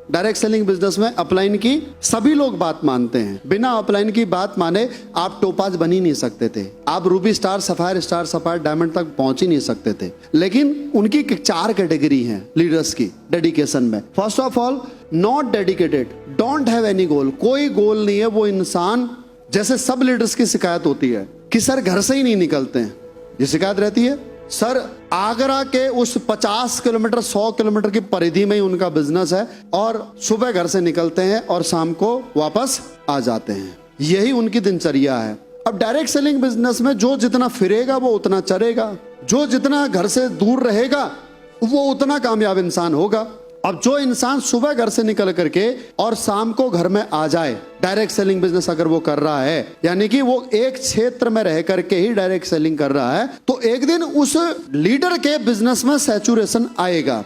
Direct selling business में upline की सभी लोग बात मानते हैं। बिना अपलाइन की बात माने आप टोपाज बन ही नहीं सकते थे, आप रूबी स्टार सफायर डायमंड तक पहुंच ही नहीं सकते थे। लेकिन उनकी 4 कैटेगरी हैं लीडर्स की डेडिकेशन में। First of all, not dedicated, don't have any गोल। कोई गोल नहीं है वो इंसान। जैसे सब लीडर्स की शिकायत होती है कि सर घर से ही नहीं निकलते हैं, ये शिकायत रहती है। सर आगरा के उस 50 किलोमीटर 100 किलोमीटर की परिधि में ही उनका बिजनेस है और सुबह घर से निकलते हैं और शाम को वापस आ जाते हैं, यही उनकी दिनचर्या है। अब डायरेक्ट सेलिंग बिजनेस में जो जितना फिरेगा वो उतना चरेगा, जो जितना घर से दूर रहेगा वो उतना कामयाब इंसान होगा। अब जो इंसान सुबह घर से निकल करके और शाम को घर में आ जाए, डायरेक्ट सेलिंग बिजनेस अगर वो कर रहा है, यानी कि वो एक क्षेत्र में रह करके ही डायरेक्ट सेलिंग कर रहा है, तो एक दिन उस लीडर के बिजनेस में सैचुरेशन आएगा।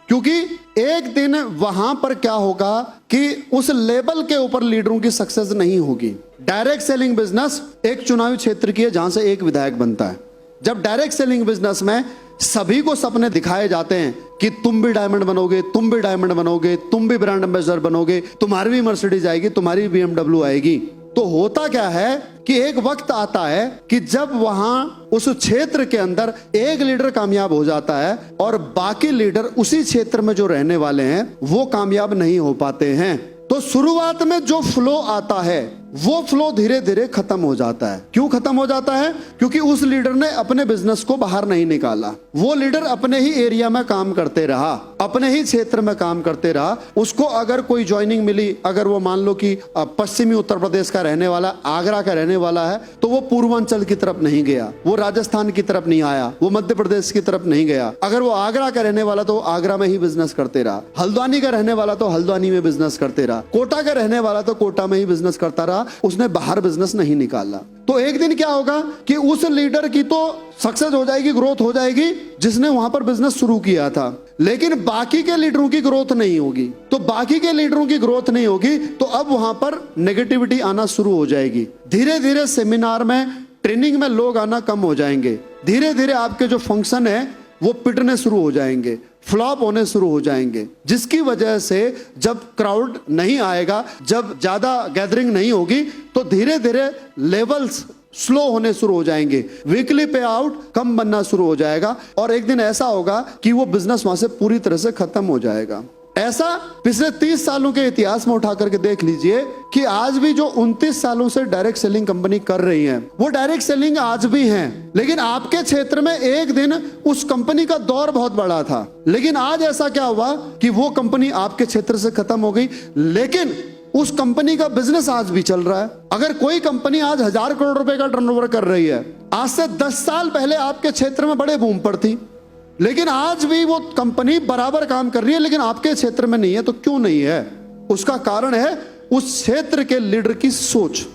क्योंकि एक दिन वहां पर क्या होगा कि उस लेवल के ऊपर लीडरों की सक्सेस नहीं होगी। डायरेक्ट सेलिंग बिजनेस एक चुनावी क्षेत्र की है जहां से एक विधायक बनता है। जब डायरेक्ट सेलिंग बिजनेस में सभी को सपने दिखाए जाते हैं कि तुम भी डायमंड बनोगे, तुम भी डायमंड बनोगे, तुम भी ब्रांड एम्बेसडर बनोगे, तुम्हारी भी मर्सिडीज आएगी, तुम्हारी BMW आएगी, तो होता क्या है कि एक वक्त आता है कि जब वहां उस क्षेत्र के अंदर एक लीडर कामयाब हो जाता है और बाकी लीडर उसी क्षेत्र में जो रहने वाले हैं वो कामयाब नहीं हो पाते हैं। तो शुरुआत में जो फ्लो आता है वो फ्लो धीरे धीरे खत्म हो जाता है। क्यों खत्म हो जाता है? क्योंकि उस लीडर ने अपने बिजनेस को बाहर नहीं निकाला। वो लीडर अपने ही एरिया में काम करते रहा, अपने ही क्षेत्र में काम करते रहा। उसको अगर कोई ज्वाइनिंग मिली, अगर वो मान लो कि पश्चिमी उत्तर प्रदेश का रहने वाला, आगरा का रहने वाला है, तो वो पूर्वांचल की तरफ नहीं गया, वो राजस्थान की तरफ नहीं आया, वो मध्य प्रदेश की तरफ नहीं गया। अगर वो आगरा का रहने वाला तो आगरा में ही बिजनेस करते रहा, हल्द्वानी का रहने वाला तो हल्द्वानी में बिजनेस करते रहा, कोटा का रहने वाला तो कोटा में ही बिजनेस करता रहा, उसने बाहर बिजनेस नहीं निकाला। तो एक दिन क्या होगा कि उस लीडर की तो सक्सेस हो जाएगी, ग्रोथ हो जाएगी जिसने वहां पर बिजनेस शुरू किया था, लेकिन बाकी के लीडरों की ग्रोथ नहीं होगी। तो बाकी के लीडरों की ग्रोथ नहीं होगी तो अब वहां पर नेगेटिविटी आना शुरू हो जाएगी। धीरे धीरे सेमिनार में, ट्रेनिंग में लोग आना कम हो जाएंगे। धीरे धीरे आपके जो फंक्शन है वो पिटने शुरू हो जाएंगे, फ्लॉप होने शुरू हो जाएंगे, जिसकी वजह से जब क्राउड नहीं आएगा, जब ज्यादा गैदरिंग नहीं होगी, तो धीरे धीरे लेवल्स स्लो होने शुरू हो जाएंगे, वीकली पे आउट कम बनना शुरू हो जाएगा और एक दिन ऐसा होगा कि वो बिजनेस वहां से पूरी तरह से खत्म हो जाएगा। ऐसा पिछले 30 सालों के इतिहास में उठा करके देख लीजिए कि आज भी जो 29 सालों से डायरेक्ट सेलिंग कंपनी कर रही है वो डायरेक्ट सेलिंग आज भी है। लेकिन आपके क्षेत्र में एक दिन उस कंपनी का दौर बहुत बड़ा था, लेकिन आज ऐसा क्या हुआ कि वो कंपनी आपके क्षेत्र से खत्म हो गई, लेकिन उस कंपनी का बिजनेस आज भी चल रहा है। अगर कोई कंपनी आज 1000 करोड़ रुपए का टर्नओवर कर रही है, आज से 10 साल पहले आपके क्षेत्र में बड़े बूम पर थी, लेकिन आज भी वो कंपनी बराबर काम कर रही है, लेकिन आपके क्षेत्र में नहीं है। तो क्यों नहीं है? उसका कारण है उस क्षेत्र के लीडर की सोच।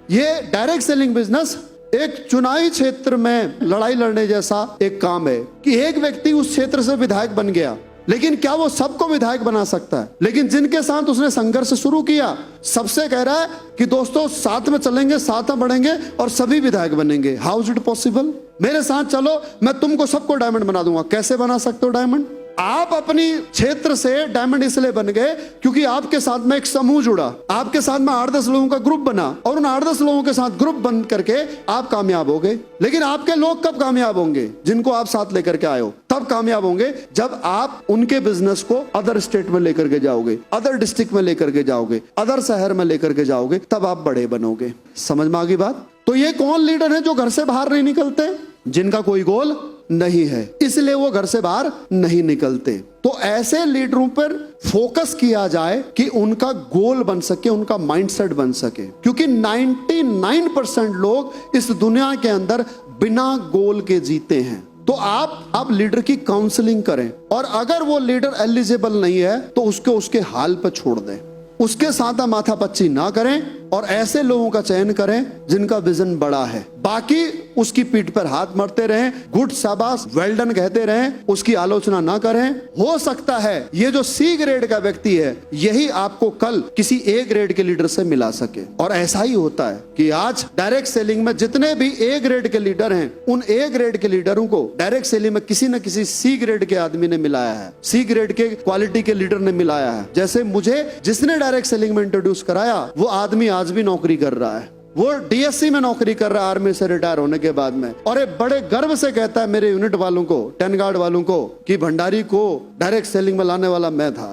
ये डायरेक्ट सेलिंग बिजनेस एक चुनावी क्षेत्र में लड़ाई लड़ने जैसा एक काम है कि एक व्यक्ति उस क्षेत्र से विधायक बन गया, लेकिन क्या वो सबको विधायक बना सकता है? लेकिन जिनके साथ उसने संघर्ष शुरू किया, सबसे कह रहा है कि दोस्तों साथ में चलेंगे, साथ में बढ़ेंगे और सभी विधायक बनेंगे। How is it possible? मेरे साथ चलो, मैं तुमको सबको डायमंड बना दूंगा। कैसे बना सकते हो डायमंड? आप अपनी क्षेत्र से डायमंड इसलिए बन गए क्योंकि आपके साथ में एक समूह जुड़ा, आपके साथ में 8-10 लोगों का ग्रुप बना और उन 8-10 लोगों के साथ ग्रुप बन करके आप कामयाब हो गए। लेकिन आपके लोग कब कामयाब होंगे? जिनको आप साथ लेकर के आए हो तब कामयाब होंगे जब आप उनके बिजनेस को अदर स्टेट में लेकर के जाओगे, अदर डिस्ट्रिक्ट में लेकर के जाओगे, अदर शहर में लेकर के जाओगे, तब आप बड़े बनोगे। समझ में आ गई बात? तो ये कौन लीडर है जो घर से बाहर नहीं निकलते? जिनका कोई गोल नहीं है, इसलिए वो घर से बाहर नहीं निकलते। तो ऐसे लीडरों पर फोकस किया जाए कि उनका गोल बन सके, उनका माइंडसेट बन सके, क्योंकि 99% लोग इस दुनिया के अंदर बिना गोल के जीते हैं। तो आप लीडर की काउंसलिंग करें और अगर वो लीडर एलिजिबल नहीं है तो उसके हाल पर छोड़ दें, उसके साथ माथापच्ची ना करें। और ऐसे लोगों का चयन करें जिनका विजन बड़ा है। बाकी उसकी पीठ पर हाथ मारते रहें, गुड शाबाश वेल डन कहते रहें, उसकी आलोचना ना करें। हो सकता है ये जो सी ग्रेड का व्यक्ति है यही आपको कल किसी ए ग्रेड के लीडर से मिला सके। और ऐसा ही होता है कि आज डायरेक्ट सेलिंग में जितने भी ए ग्रेड के लीडर हैं, उन ए ग्रेड के लीडरों को डायरेक्ट सेलिंग में किसी न किसी सी ग्रेड के आदमी ने मिलाया है, सी ग्रेड के क्वालिटी के लीडर ने मिलाया है। जैसे मुझे जिसने डायरेक्ट सेलिंग में इंट्रोड्यूस कराया वो आदमी आज भी नौकरी कर रहा है, वो डीएससी में नौकरी कर रहा है आर्मी से रिटायर होने के बाद में, और ये बड़े गर्व से कहता है मेरे यूनिट वालों को, 10 गार्ड वालों को, कि भंडारी को डायरेक्ट सेलिंग में लाने वाला मैं था।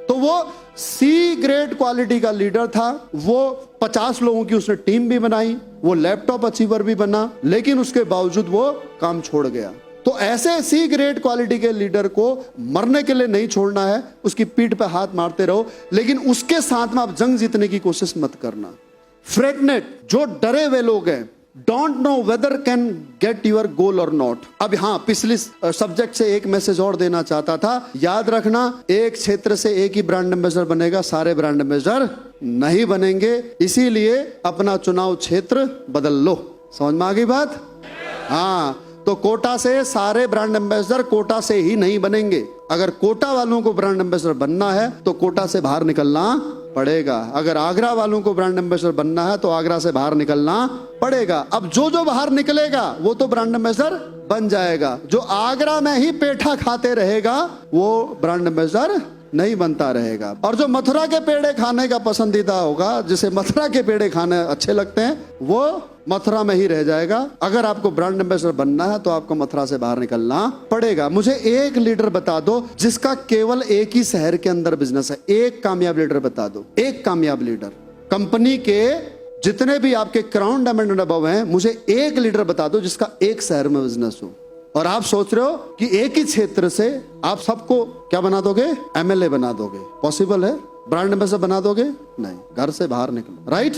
तो वो सी ग्रेड क्वालिटी का लीडर था, वो 50 लोगों की उसने टीम भी बनाई, वो लैपटॉप अचीवर भी बना, लेकिन उसके बावजूद वो काम छोड़ गया। तो ऐसे सी ग्रेड क्वालिटी के लीडर को मरने के लिए नहीं छोड़ना है, उसकी पीठ पे हाथ मारते रहो, लेकिन उसके साथ में आप जंग जीतने की कोशिश मत करना। फ्रेगनेट, जो डरे हुए लोग हैं, don't know whether can get your goal और नॉट। अब हाँ, पिछले सब्जेक्ट से एक मैसेज और देना चाहता था। याद रखना, एक क्षेत्र से एक ही ब्रांड एम्बेसडर बनेगा, सारे ब्रांड एम्बेसडर नहीं बनेंगे, इसीलिए अपना चुनाव क्षेत्र बदल लो। समझ में आ गई बात? हाँ, तो कोटा से सारे ब्रांड एम्बेसडर कोटा से ही नहीं बनेंगे। अगर कोटा वालों को ब्रांड एम्बेसडर बनना है तो कोटा से बाहर निकलना पड़ेगा। अगर आगरा वालों को ब्रांड एम्बेसडर बनना है तो आगरा से बाहर निकलना पड़ेगा। अब जो जो बाहर निकलेगा वो तो ब्रांड एम्बेसडर बन जाएगा, जो आगरा में ही पेठा खाते रहेगा वो ब्रांड एम्बेसडर नहीं बनता रहेगा। और जो मथुरा के पेड़े खाने का पसंदीदा होगा, जिसे मथुरा के पेड़े खाने अच्छे लगते हैं, वो मथुरा में ही रह जाएगा। अगर आपको ब्रांड एम्बेसडर बनना है तो आपको मथुरा से बाहर निकलना पड़ेगा। मुझे एक लीडर बता दो जिसका केवल एक ही शहर के अंदर बिजनेस है, एक कामयाब लीडर बता दो, एक कामयाब लीडर। कंपनी के जितने भी आपके क्राउन डायमंड एंड अबव हैं, मुझे एक लीडर बता दो जिसका एक शहर में बिजनेस हो। और आप सोच रहे हो कि एक ही क्षेत्र से आप सबको क्या बना दोगे? एमएलए बना दोगे? पॉसिबल है? ब्रांड एम्बेसडर बना दोगे? नहीं, घर से बाहर निकलो। राइट?